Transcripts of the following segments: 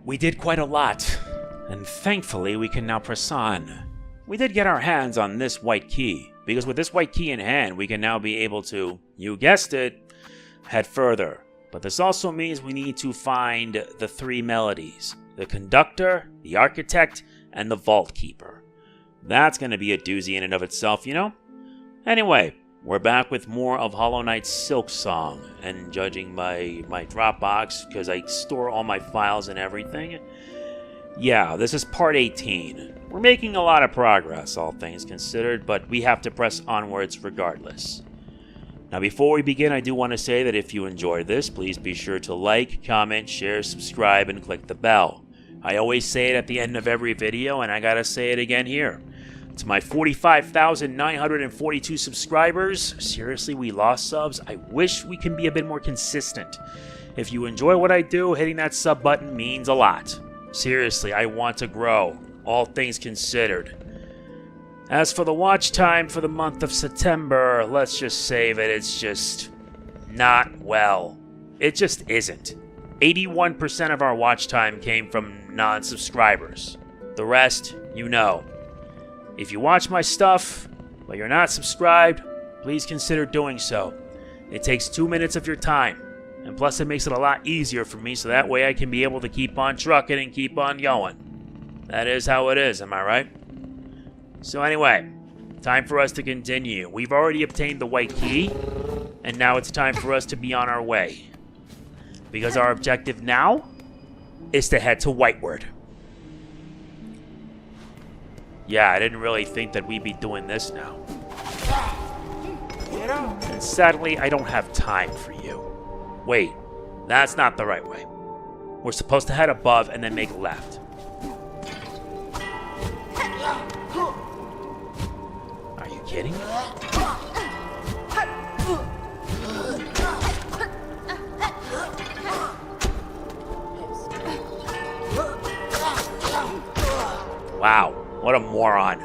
We did quite a lot, and thankfully we can now press on. We did get our hands on this white key, because with this white key in hand, we can now be able to, you guessed it, head further. But this also means we need to find the 3 melodies: the Conductor, the Architect, and the Vault Keeper. That's going to be a doozy in and of itself, you know? Anyway, we're back with more of Hollow Knight's Silksong, and judging by my Dropbox, because I store all my files and everything, yeah, this is part 18. We're making a lot of progress, all things considered, but we have to press onwards regardless. Now, before we begin, I do want to say that if you enjoyed this, please be sure to like, comment, share, subscribe, and click the bell. I always say it at the end of every video, and I gotta say it again here. To my 45,942 subscribers, seriously, we lost subs. I wish we can be a bit more consistent. If you enjoy what I do, hitting that sub button means a lot. Seriously, I want to grow, all things considered. As for the watch time for the month of September, let's just say that it's just not well. It just isn't. 81% of our watch time came from non-subscribers. The rest, you know. If you watch my stuff, but you're not subscribed, please consider doing so. It takes 2 minutes of your time, and plus it makes it a lot easier for me, so that way I can be able to keep on trucking and keep on going. That is how it is, am I right? So anyway, time for us to continue. We've already obtained the white key, and now it's time for us to be on our way. Because our objective now is to head to Whitewood. Yeah, I didn't really think that we'd be doing this now. And sadly, I don't have time for you. Wait, that's not the right way. We're supposed to head above and then make a left. Are you kidding me? Wow, what a moron.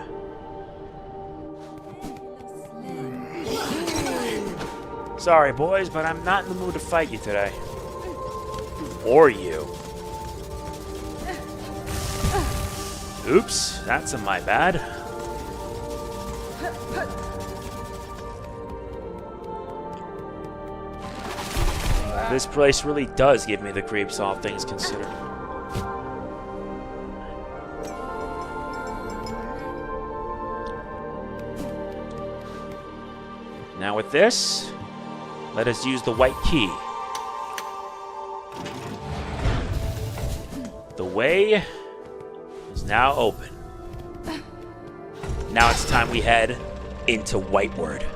Sorry, boys, but I'm not in the mood to fight you today. Or you. Oops, that's my bad. This place really does give me the creeps, all things considered. Now with this, let us use the white key. The way is now open. Now it's time we head into Whitewood.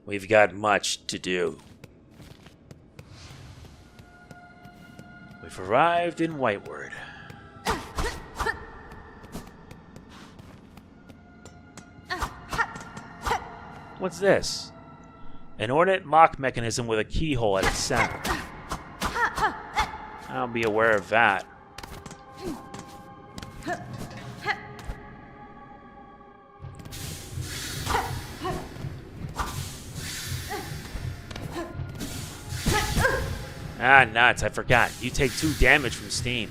We've got much to do. We've arrived in Whitewood. What's this? An ornate lock mechanism with a keyhole at its center. I'll be aware of that. Ah, nuts, I forgot. You take 2 damage from steam.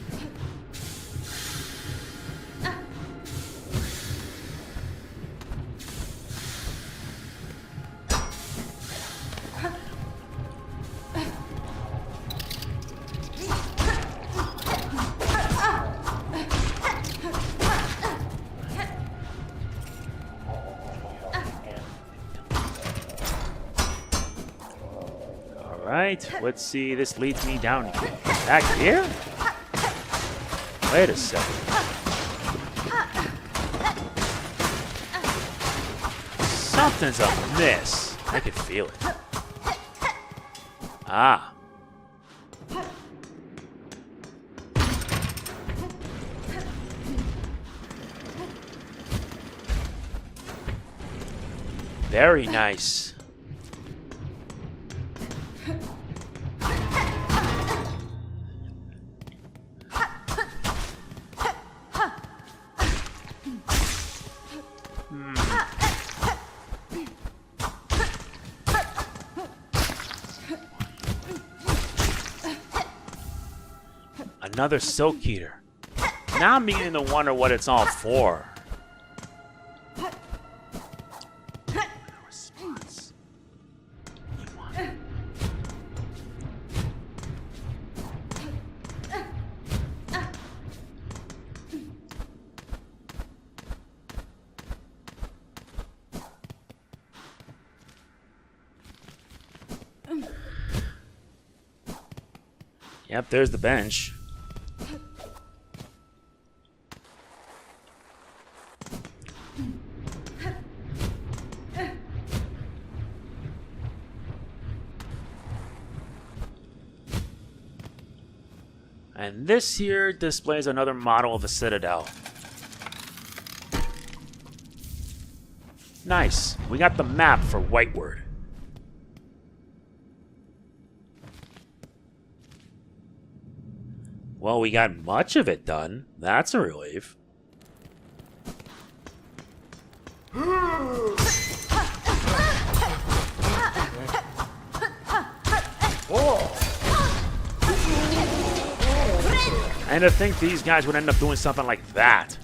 Alright, let's see. This leads me down back here? Wait a second. Something's amiss. I can feel it. Ah. Very nice. Another silk heater. Now I'm beginning to wonder what it's all for. Yep, there's the bench. And this here displays another model of a citadel. Nice. We got the map for Whitewood. Well, we got much of it done. That's a relief. And to think these guys would end up doing something like that.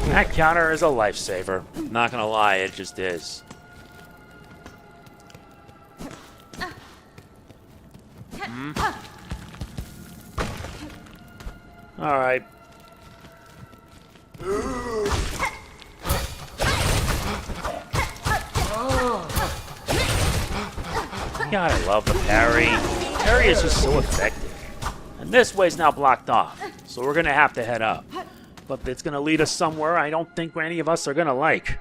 That counter is a lifesaver. Not gonna lie, it just is. Alright. God, I love the parry. Parry is just so effective. And this way's now blocked off, so we're gonna have to head up. But it's gonna lead us somewhere I don't think any of us are gonna like.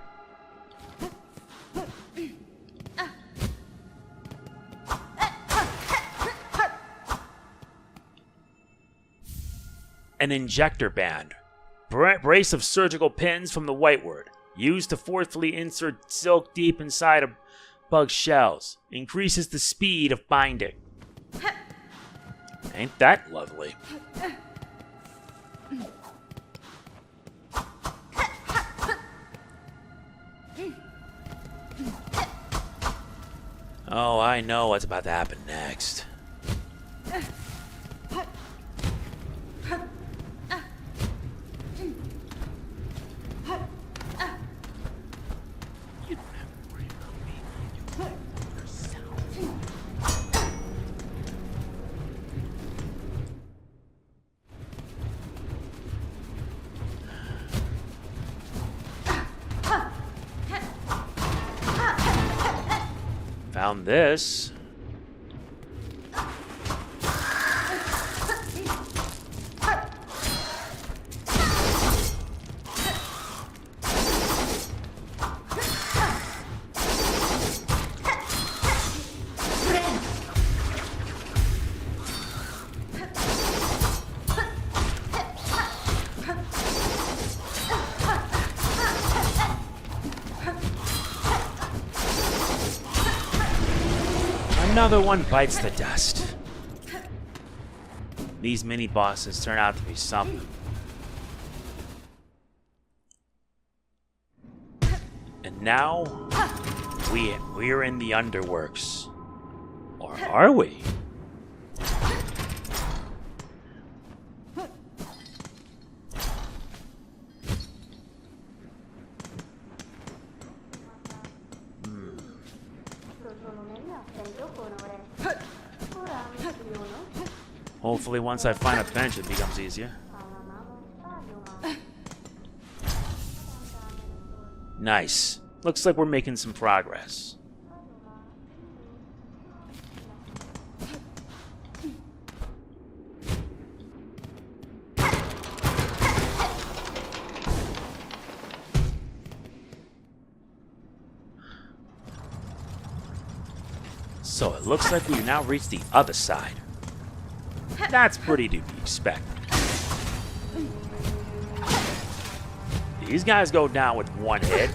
An Injector Band. Brace of surgical pins from the Whitewood, used to forcefully insert silk deep inside of bug shells. Increases the speed of binding. Ain't that lovely? Oh, I know what's about to happen next. Found this. Another one bites the dust. These mini bosses turn out to be something. And now we're in the underworks. Or are we? Hopefully once I find a bench it becomes easier. Nice. Looks like we're making some progress. So it looks like we've now reached the other side. That's pretty to be expected. These guys go down with one hit.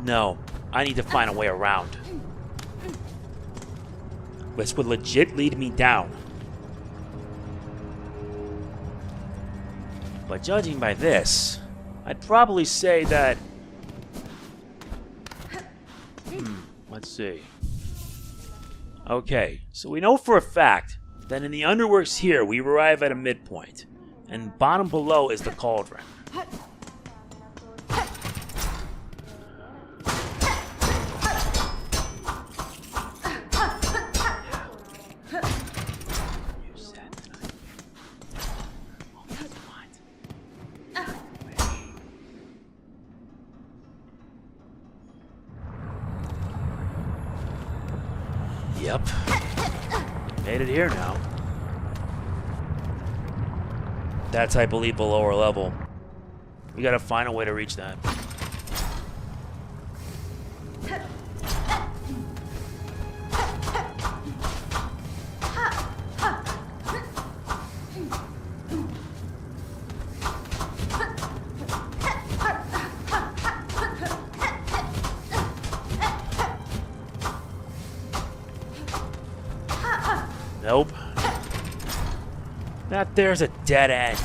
No, I need to find a way around. This would legit lead me down. But judging by this, I'd probably say that... let's see. Okay, so we know for a fact that in the underworks here, we arrive at a midpoint. And bottom below is the cauldron. Yep. Made it here now. That's, I believe, the lower level. We gotta find a way to reach that. Nope. That there's a dead end.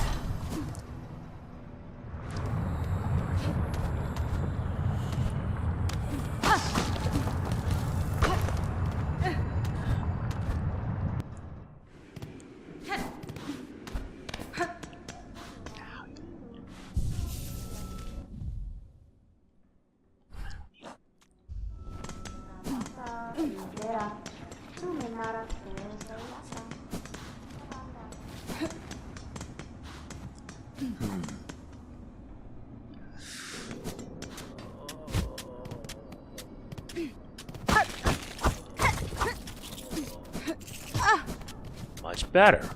Much better.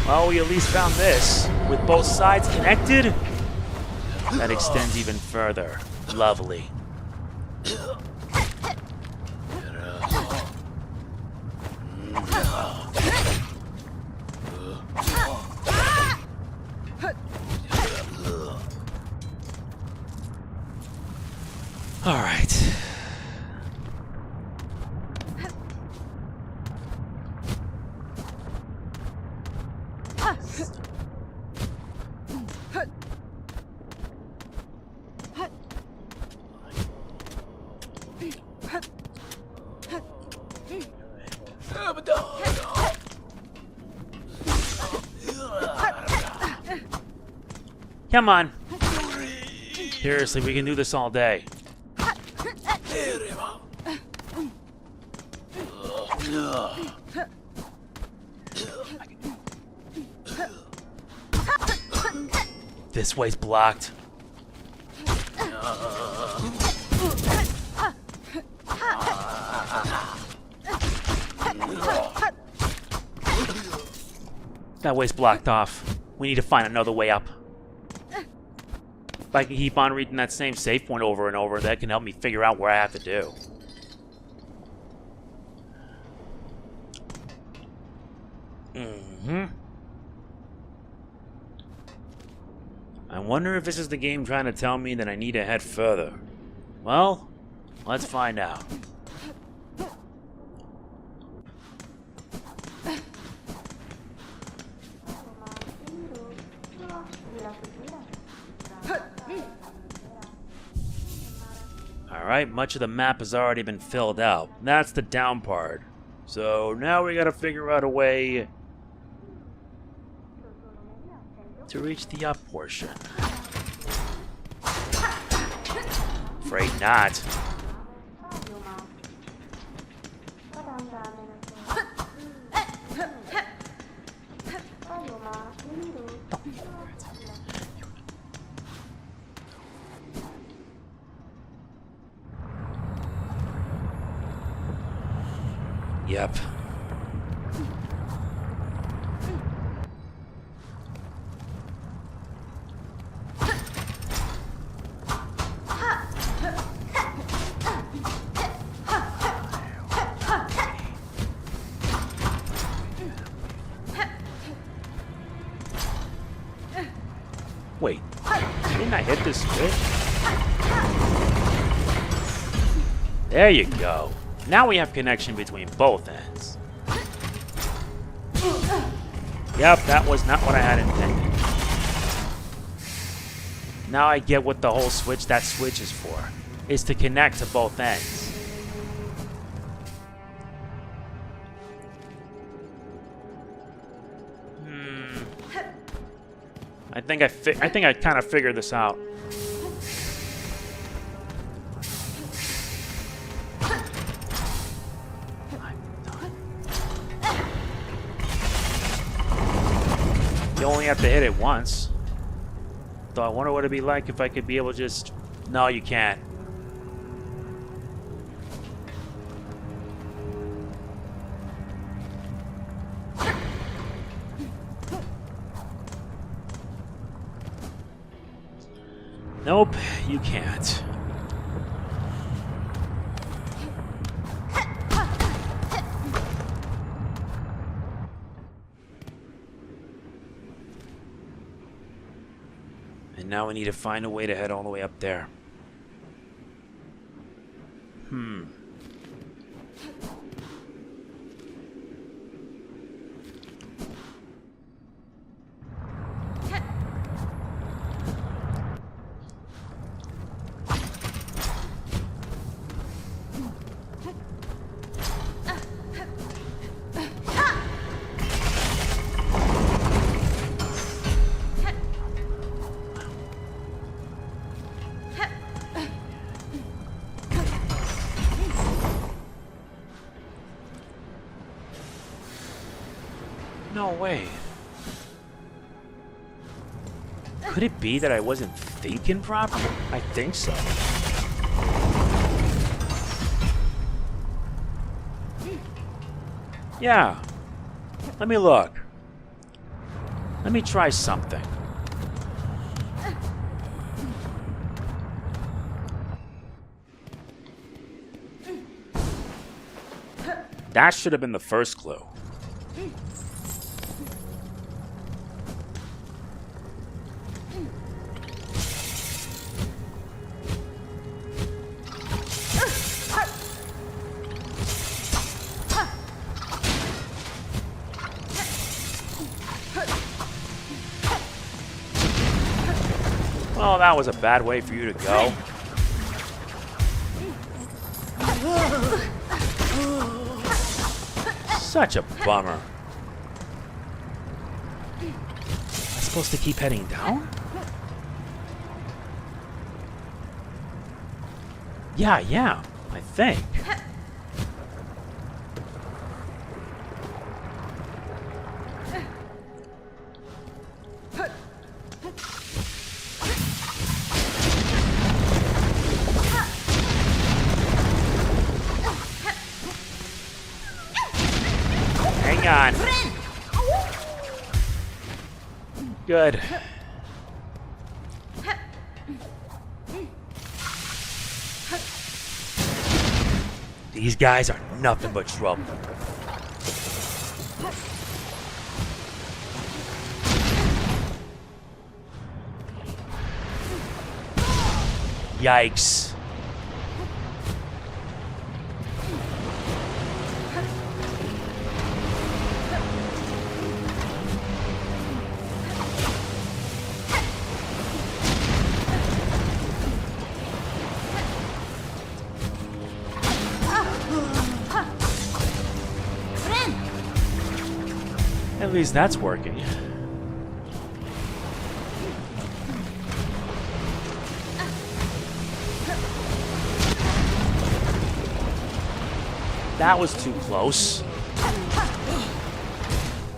Well, we at least found this. With both sides connected, that extends even further. Lovely. All right. Come on. Seriously, we can do this all day. This way's blocked. That way's blocked off. We need to find another way up. If I can keep on reading that same save point over and over, that can help me figure out what I have to do. I wonder if this is the game trying to tell me that I need to head further. Well, let's find out. Alright, much of the map has already been filled out. That's the down part. So now we gotta figure out a way to reach the up portion. Afraid not. Yep. Wait, didn't I hit this switch? There you go. Now we have connection between both ends. Yep, that was not what I had intended. Now I get what the whole switch, that switch is for. Is to connect to both ends. I think I kind of figured this out. You only have to hit it once. So I wonder what it'd be like if I could be able to just... No, you can't. Nope, you can't. And now we need to find a way to head all the way up there. No way. Could it be that I wasn't thinking properly? I think so. Yeah. Let me look. Let me try something. That should have been the first clue. Well, that was a bad way for you to go. Such a bummer. Am I supposed to keep heading down? Yeah, I think. Hang on. Good. These guys are nothing but trouble. Yikes. At least that's working. That was too close.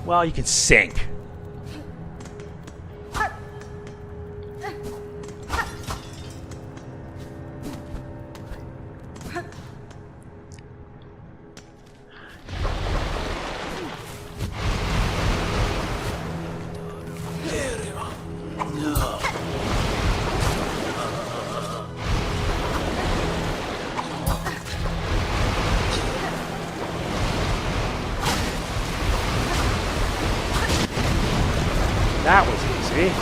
Well, you can sink. That was easy.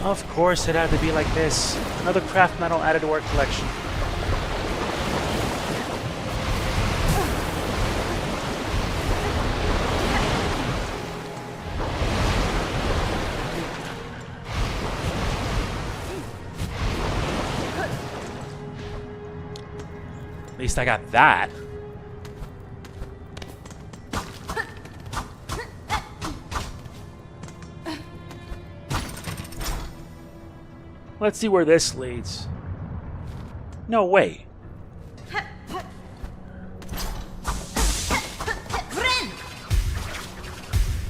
Of course it had to be like this. Another craft metal added to our collection. At least I got that. Let's see where this leads. No, wait.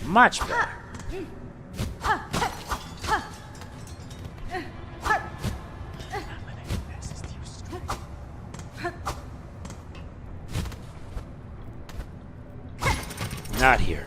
Much better. Not here.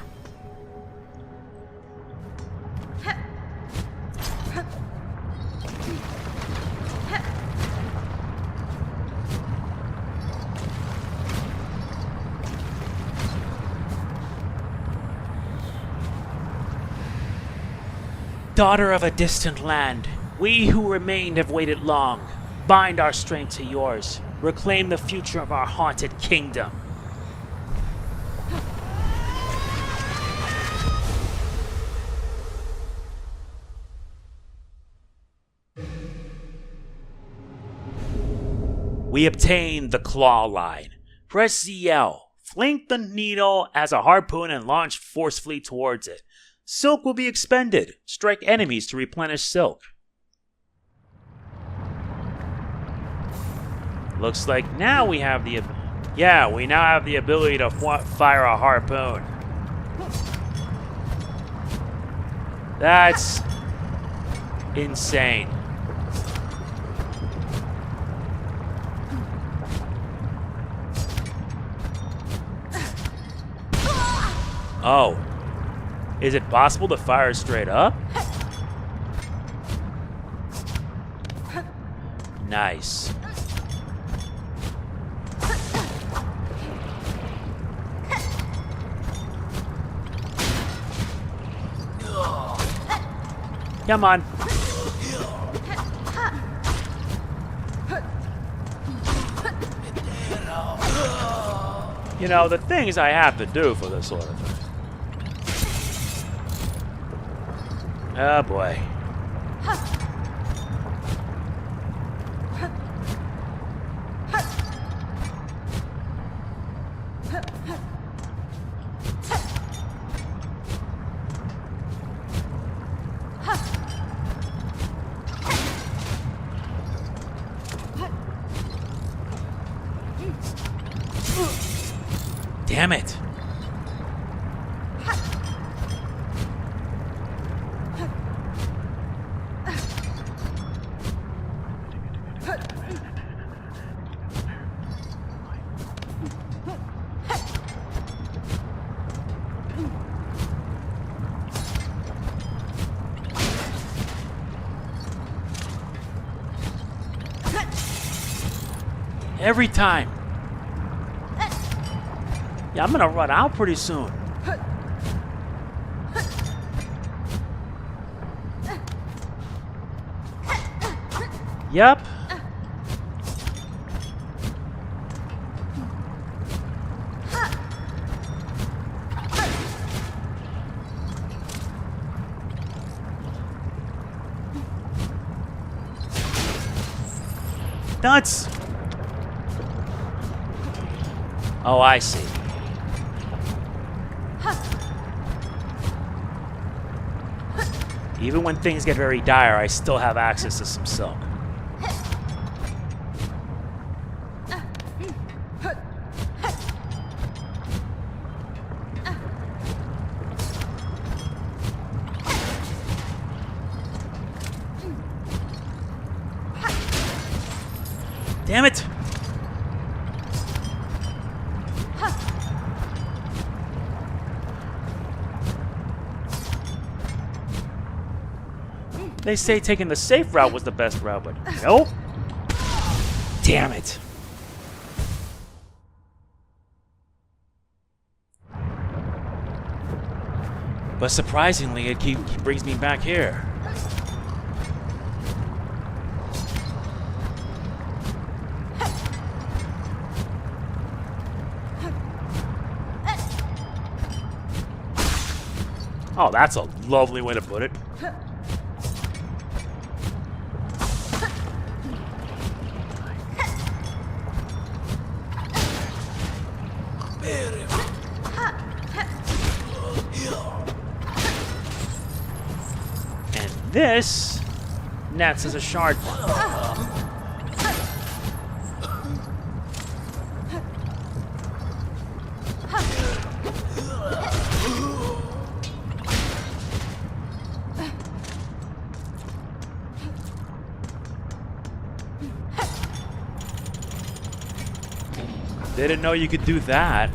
Daughter of a distant land, we who remained have waited long. Bind our strength to yours. Reclaim the future of our haunted kingdom. We obtain the Clawline. Press ZL. Flank the needle as a harpoon and launch forcefully towards it. Silk will be expended. Strike enemies to replenish silk. Looks like now we have the... Yeah, we now have the ability to fire a harpoon. That's... insane. Oh. Is it possible to fire straight up? Nice. Come on. You know, the things I have to do for this sort of thing. Oh boy. Damn it. Every time. Yeah, I'm gonna run out pretty soon. Yep. Nuts. Oh, I see. Even when things get very dire, I still have access to some silk. Damn it! They say taking the safe route was the best route, but nope. Damn it. But surprisingly, it brings me back here. Oh, that's a lovely way to put it. And this nets as a shard. Didn't know you could do that.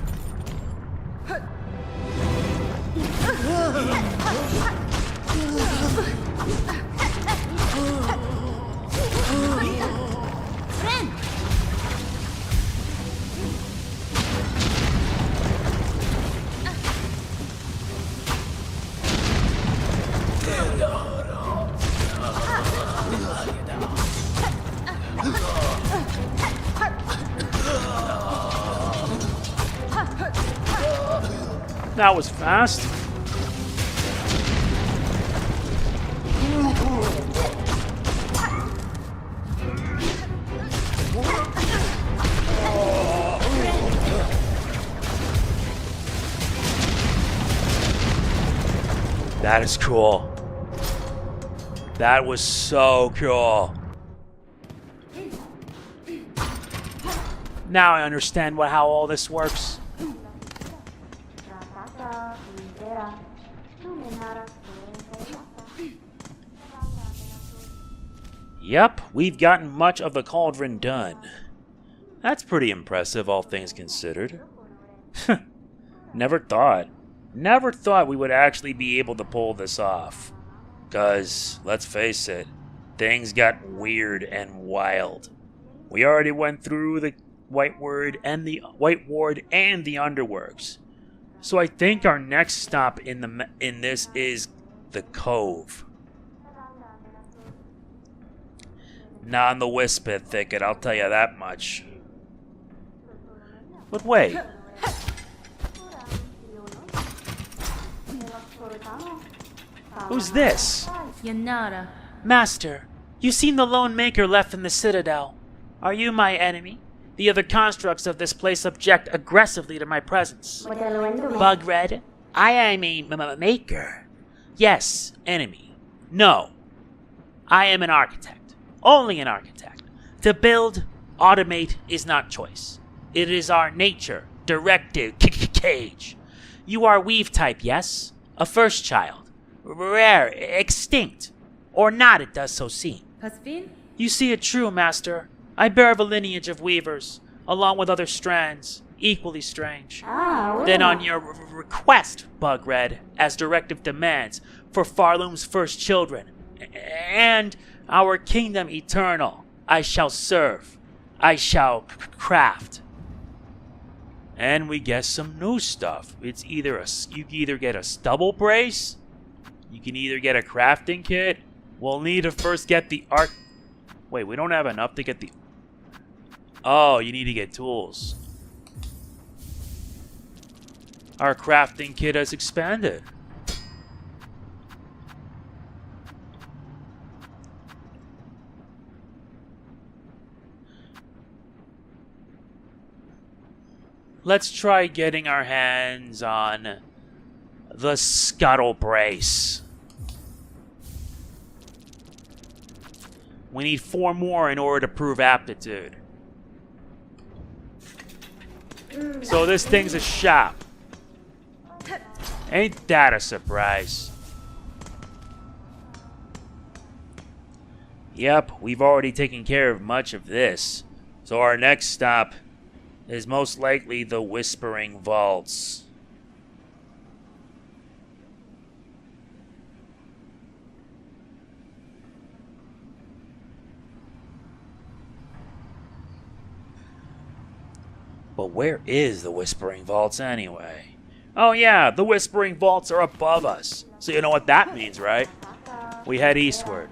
That was fast. That is cool. That was so cool. Now I understand how all this works. Yep, we've gotten much of the cauldron done. That's pretty impressive, all things considered. Never thought we would actually be able to pull this off. 'Cause, let's face it, things got weird and wild. We already went through the Whitewood and the Underworks. So I think our next stop in this is the Cove. Not in the Whisper Thicket, I'll tell you that much. But wait. Who's this? Yanara. Master, you seem the lone maker left in the Citadel. Are you my enemy? The other constructs of this place object aggressively to my presence. Bugred, I am a maker. Yes, enemy. No. I am an architect. Only an architect. To build, automate is not choice. It is our nature, directive, cage. You are weave type, yes? A first child. Rare, extinct. Or not, it does so seem. Pasvin? You see it true, master. I bear of a lineage of weavers, along with other strands, equally strange. Then on your request, Bugred, as directive demands, for Farloom's first children, and our kingdom eternal, I shall serve. I shall craft. And we get some new stuff. It's either you can either get a stubble brace, you can either get a crafting kit. We'll need to first get the art. Wait, we don't have enough to get the. Oh, you need to get tools. Our crafting kit has expanded. Let's try getting our hands on the Scuttle Brace. We need 4 more in order to prove aptitude. So this thing's a shop. Ain't that a surprise? Yep, we've already taken care of much of this. So our next stop is most likely the Whispering Vaults. But where is the Whispering Vaults anyway? Oh yeah, the Whispering Vaults are above us. So you know what that means, right? We head eastward.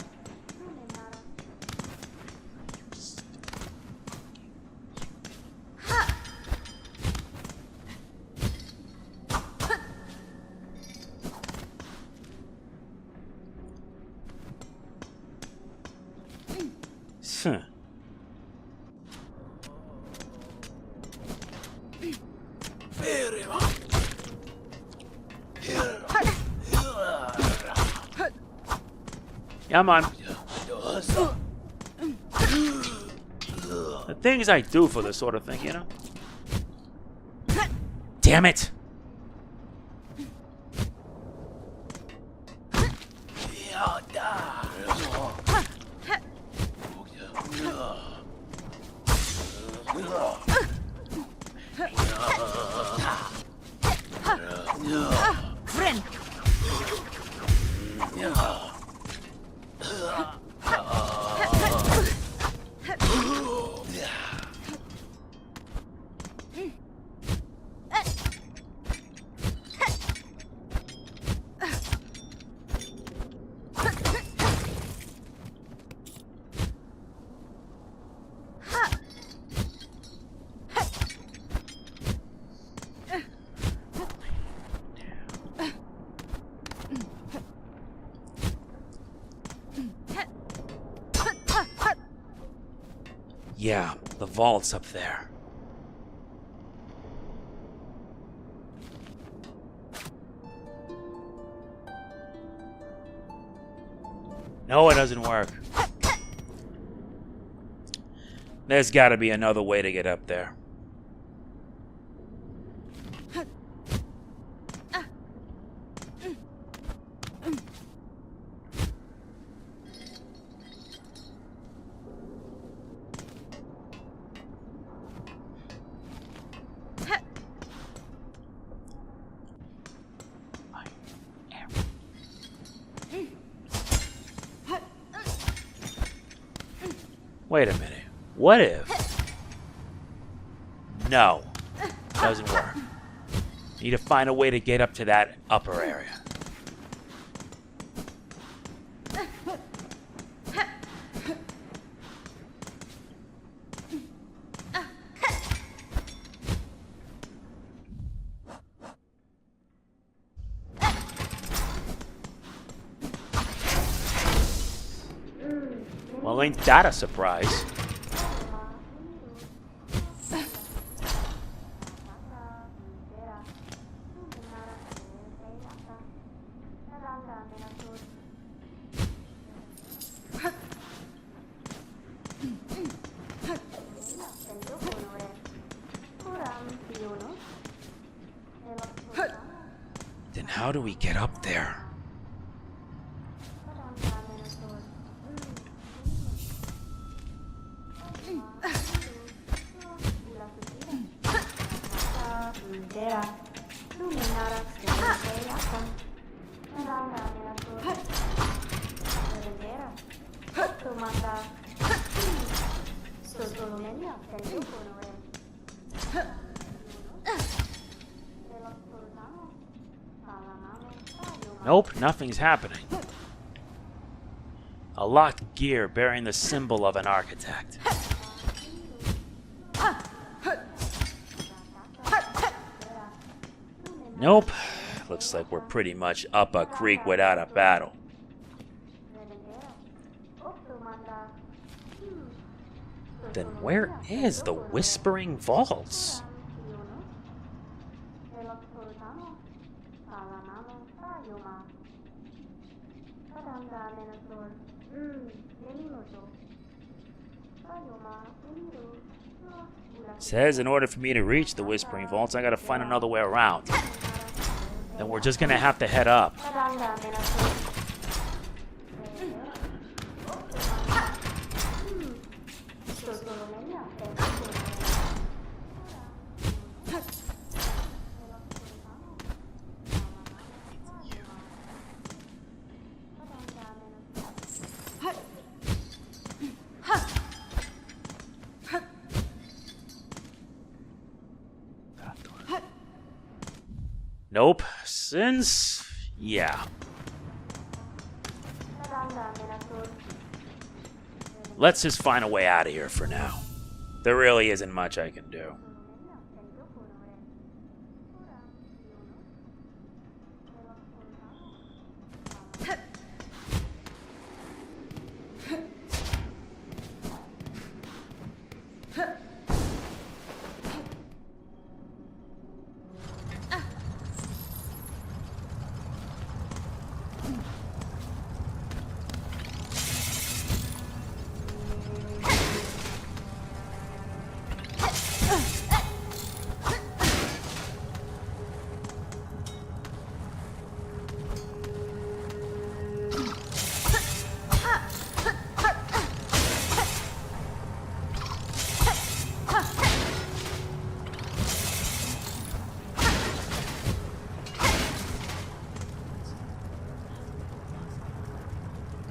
Huh. Come on. The things I do for this sort of thing, you know? Damn it! Friend. Yeah, the vault's up there. No, it doesn't work. There's gotta be another way to get up there. Wait a minute. What if? No. Doesn't work. Need to find a way to get up to that upper area. Well, ain't that a surprise? Then how do we get up there? Nope, nothing's happening. A locked gear bearing the symbol of an architect. Nope. Looks like we're pretty much up a creek without a battle. Then where is the Whispering Vaults? Says in order for me to reach the Whispering Vaults, I gotta find another way around. Then we're just gonna have to head up. Nope. Since... yeah. Let's just find a way out of here for now. There really isn't much I can do.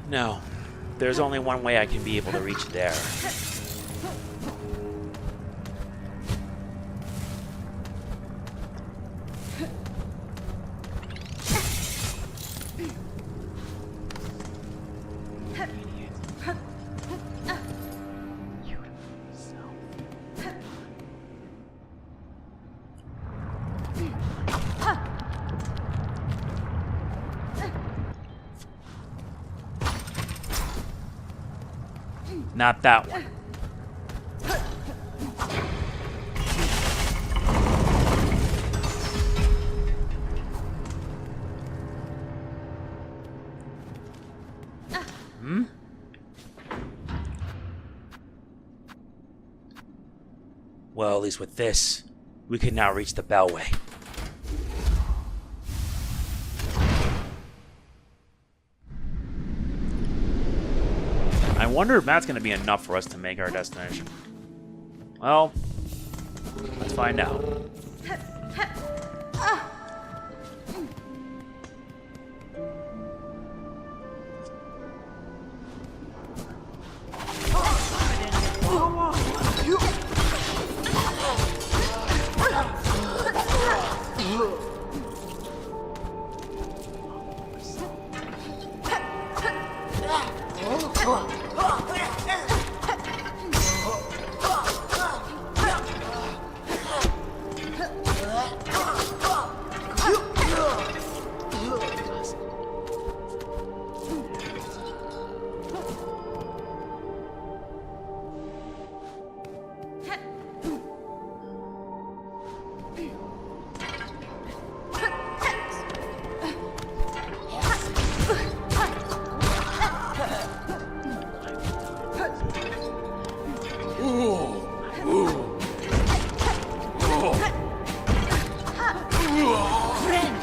No, there's only one way I can be able to reach there. Not that one. Hmm? Well, at least with this, we can now reach the Bellway. I wonder if that's going to be enough for us to make our destination. Well, let's find out.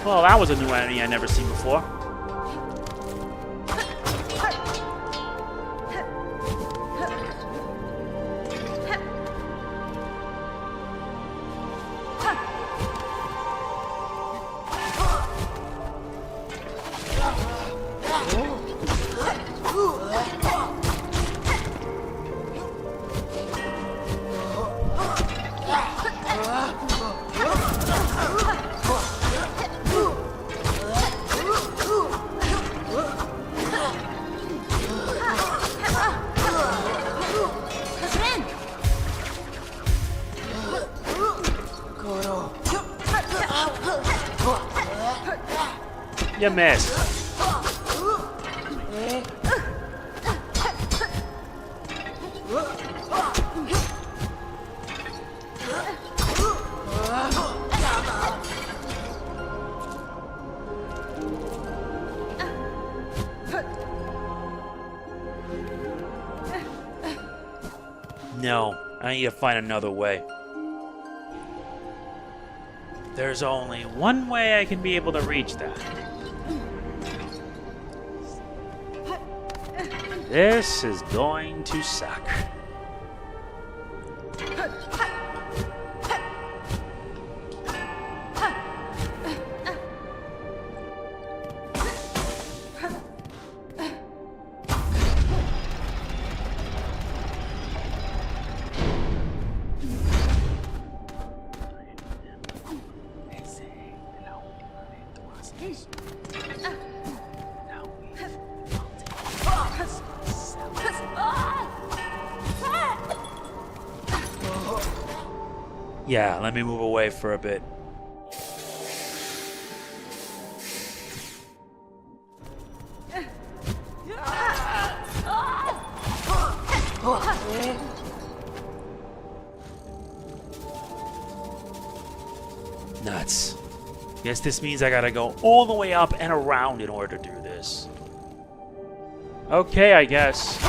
Well, that was a new enemy I've never seen before. You missed. No, I need to find another way. There's only one way I can be able to reach that. This is going to suck. Yeah, let me move away for a bit. Nuts. Guess this means I gotta go all the way up and around in order to do this. Okay, I guess.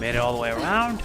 Made it all the way around.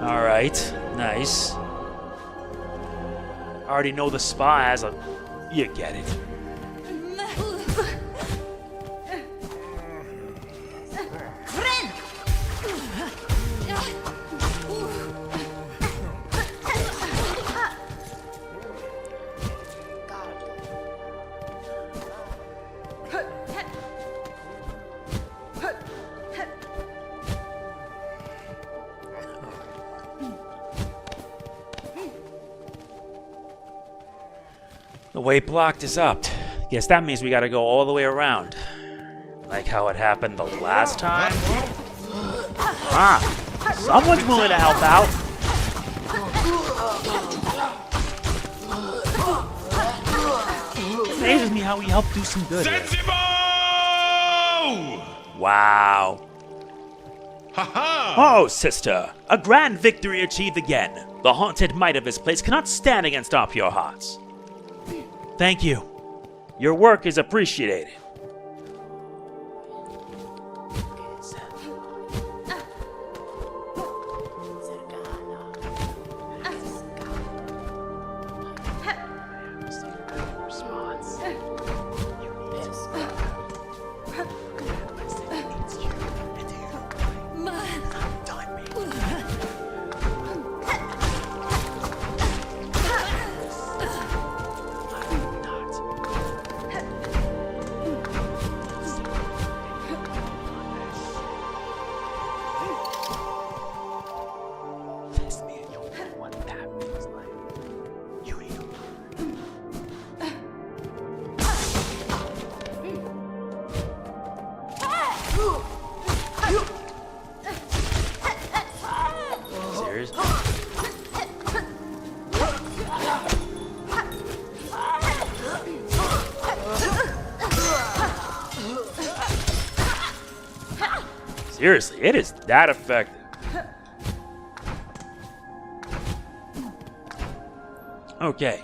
Alright, nice. I already know the spa has a... You get it. The way blocked is up. Guess that means we gotta go all the way around. Like how it happened the last time. Ah, someone's willing to help out. It amazes me how he helped do some good. Sensible! Wow. Oh, sister, a grand victory achieved again. The haunted might of this place cannot stand against our pure hearts. Thank you. Your work is appreciated. Seriously, it is that effective. Okay,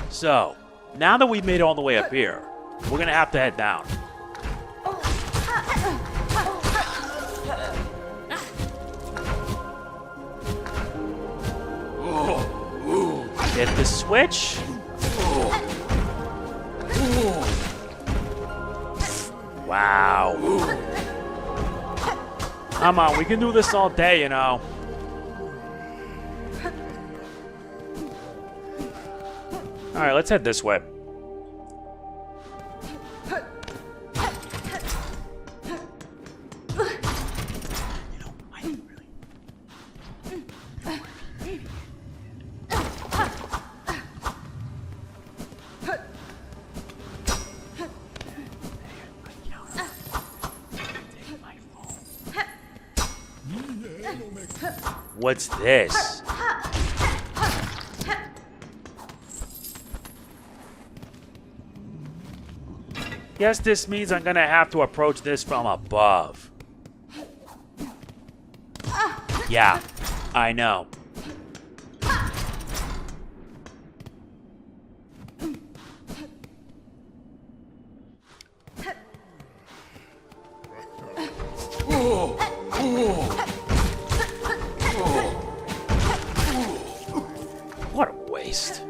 so now that we've made it all the way up here, we're gonna have to head down. Hit the switch. Wow. Come on, we can do this all day, you know. Alright, let's head this way. What's this? Guess this means I'm gonna have to approach this from above. Yeah, I know. What a waste.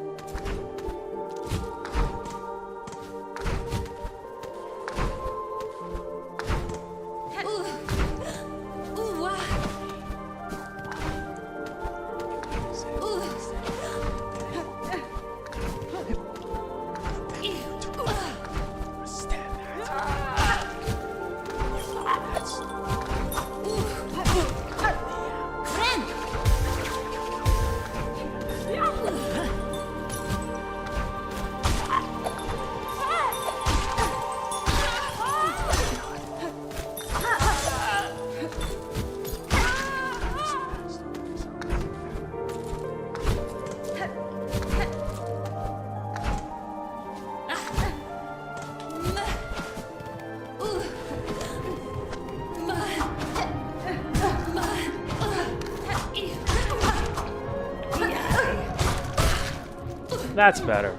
That's better.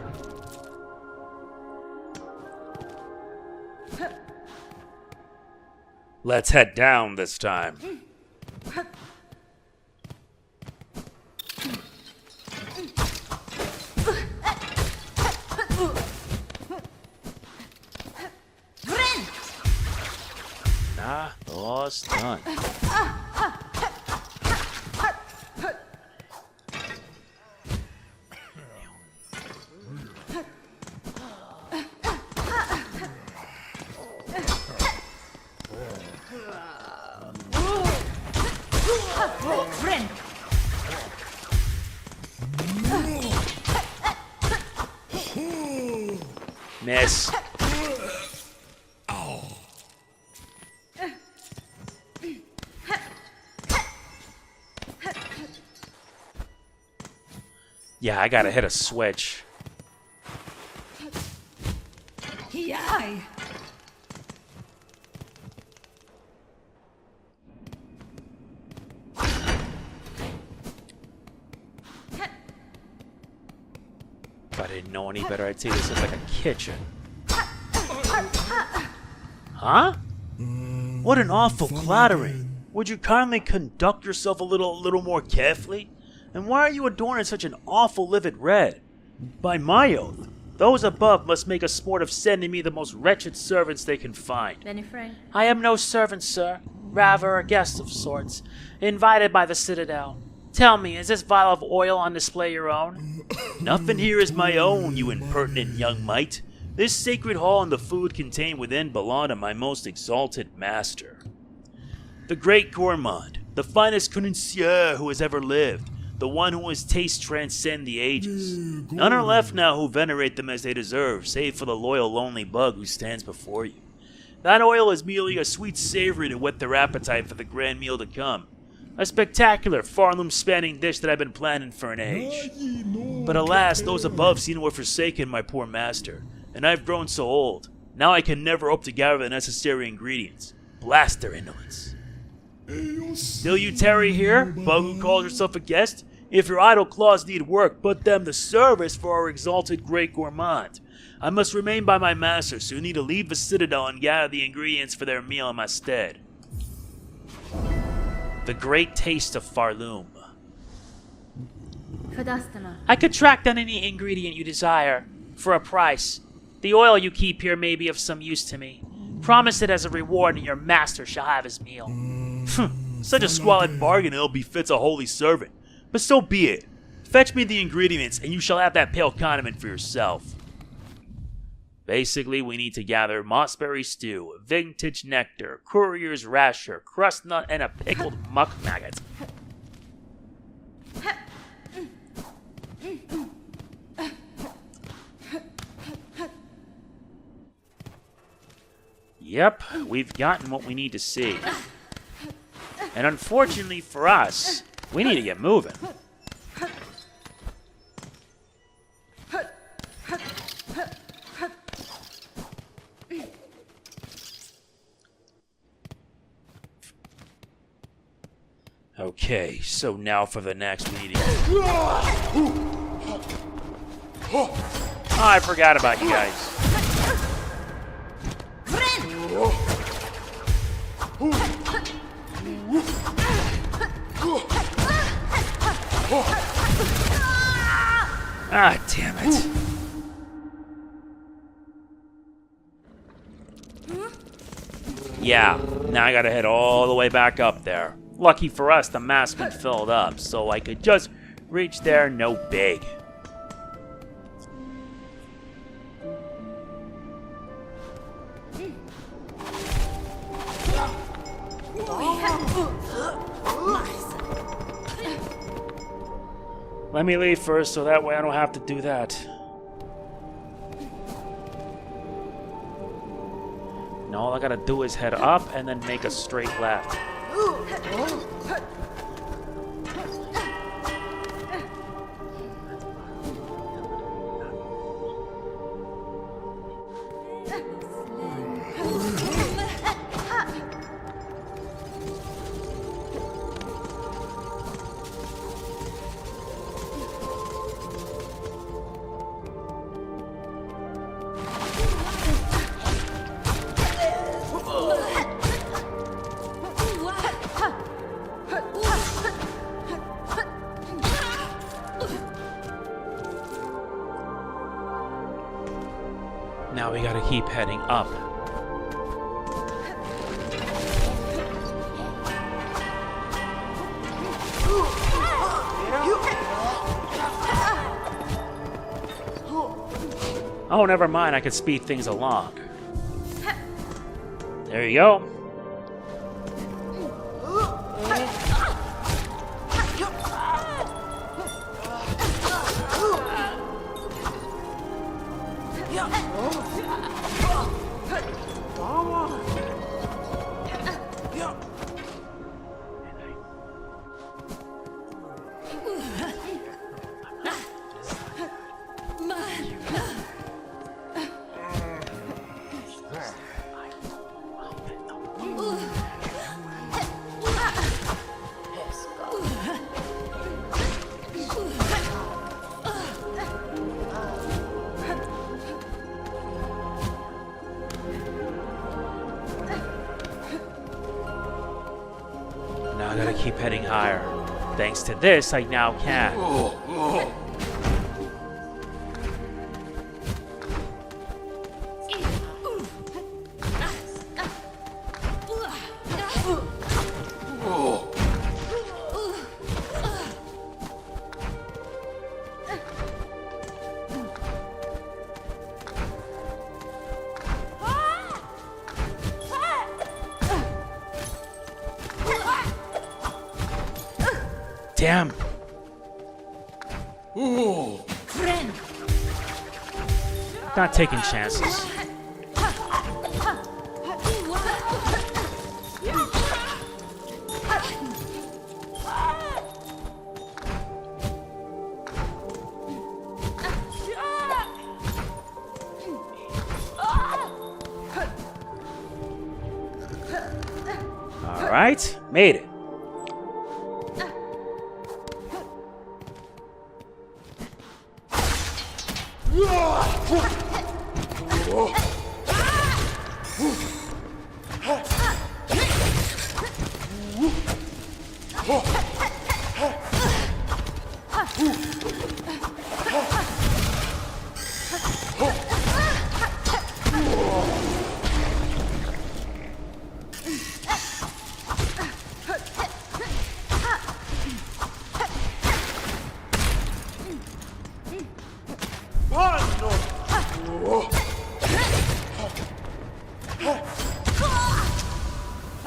Let's head down this time. Nah, all's done. Miss. Yeah, I gotta hit a switch. Yeah. If I didn't know any better, I'd say this is like a kitchen. Huh? What an awful clattering. Would you kindly conduct yourself a little more carefully? And why are you adorned in such an awful livid red? By my oath, those above must make a sport of sending me the most wretched servants they can find. I am no servant, sir. Rather a guest of sorts, invited by the Citadel. Tell me, is this vial of oil on display your own? Nothing here is my own, you impertinent young mite. This sacred hall and the food contained within belong to my most exalted master. The great gourmand, the finest connoisseur who has ever lived, the one whose tastes transcend the ages. None are left now who venerate them as they deserve, save for the loyal lonely bug who stands before you. That oil is merely a sweet savory to whet their appetite for the grand meal to come. A spectacular, far-loom-spanning dish that I've been planning for an age. But alas, those above seem to have forsaken my poor master, and I've grown so old. Now I can never hope to gather the necessary ingredients. Blast their indolence. Still you tarry here, bug who calls yourself a guest? If your idle claws need work, put them to service for our exalted great gourmand. I must remain by my master, so you need to leave the citadel and gather the ingredients for their meal in my stead. The Great Taste of Farloom. I could track down any ingredient you desire, for a price. The oil you keep here may be of some use to me. Promise it as a reward, and your master shall have his meal. Such a squalid bargain ill befits a holy servant. But so be it. Fetch me the ingredients, and you shall have that pale condiment for yourself. Basically, we need to gather mossberry stew, vintage nectar, courier's rasher, crust nut, and a pickled muck maggot. Yep, we've gotten what we need to see. And unfortunately for us, we need to get moving. Okay, so now for the next meeting. Oh, I forgot about you guys. Ah, damn it. Yeah, now I gotta head all the way back up there. Lucky for us, the map's been filled up, so I could just reach there no big. Let me leave first, so that way I don't have to do that. Now all I gotta do is head up and then make a straight left. Now we gotta keep heading up. Oh, never mind, I could speed things along. There you go. Now I gotta keep heading higher. Thanks to this, I now can. Damn. Friend. Not taking chances. All right, made it.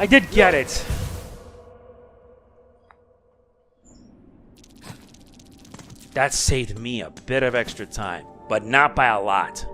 I did get it. That saved me a bit of extra time, but not by a lot.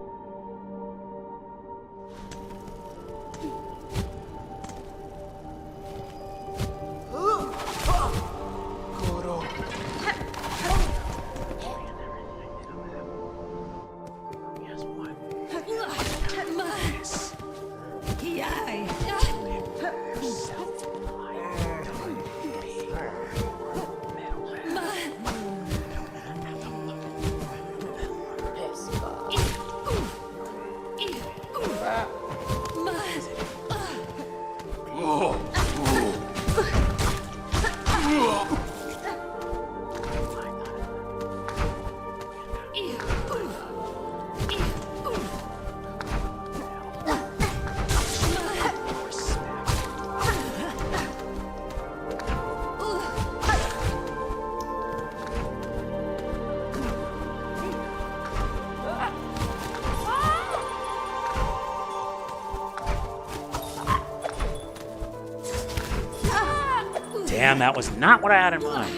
Damn, that was not what I had in mind.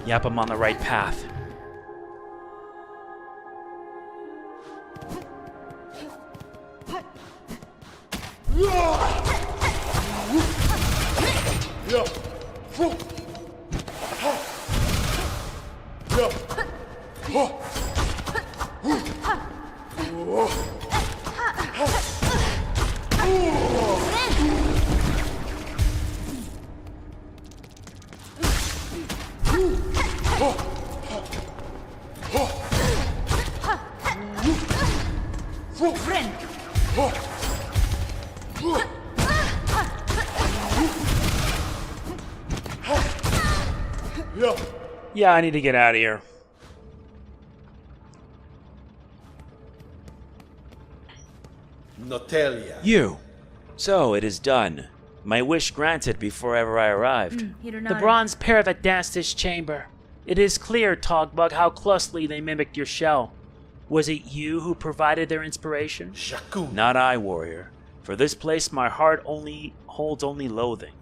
Yep, I'm on the right path. Yeah, I need to get out of here. Notelia. You. So, it is done. My wish granted before ever I arrived. The bronze pair that danced this chamber. It is clear, Togbug, how closely they mimicked your shell. Was it you who provided their inspiration? Shakun. Not I, warrior. For this place my heart holds only loathing.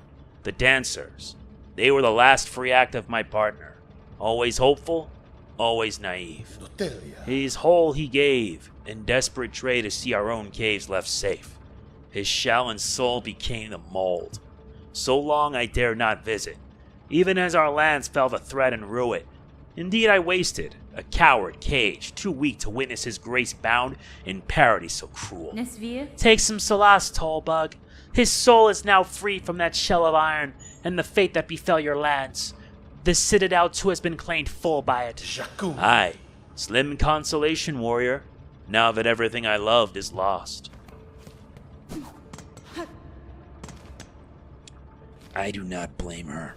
The dancers. They were the last free act of my partner. Always hopeful, always naive. Notelia. His whole he gave, in desperate tray to see our own caves left safe. His shell and soul became the mold. So long I dare not visit, even as our lands fell the threat and rue it. Indeed I wasted, a coward caged, too weak to witness his grace bound in parody so cruel. Take some solace, Tollbug. His soul is now free from that shell of iron, and the fate that befell your lands. The citadel too has been claimed full by it. Shakun. Aye, slim consolation, warrior, now that everything I loved is lost. I do not blame her.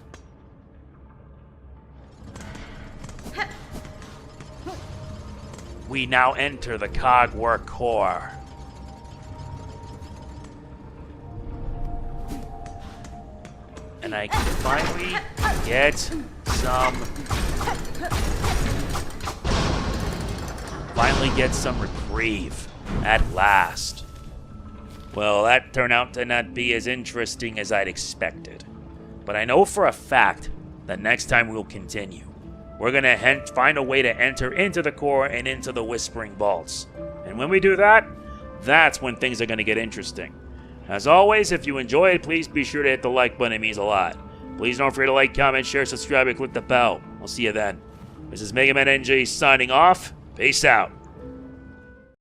We now enter the Cogwork Core. And I can finally get some reprieve at last. Well, that turned out to not be as interesting as I'd expected. But I know for a fact that next time we'll continue. We're gonna find a way to enter into the core and into the Whispering Vaults. And when we do that, that's when things are gonna get interesting. As always, if you enjoyed, please be sure to hit the like button, it means a lot. Please don't forget to like, comment, share, subscribe, and click the bell. We'll see you then. This is MegamanNG signing off. Peace out.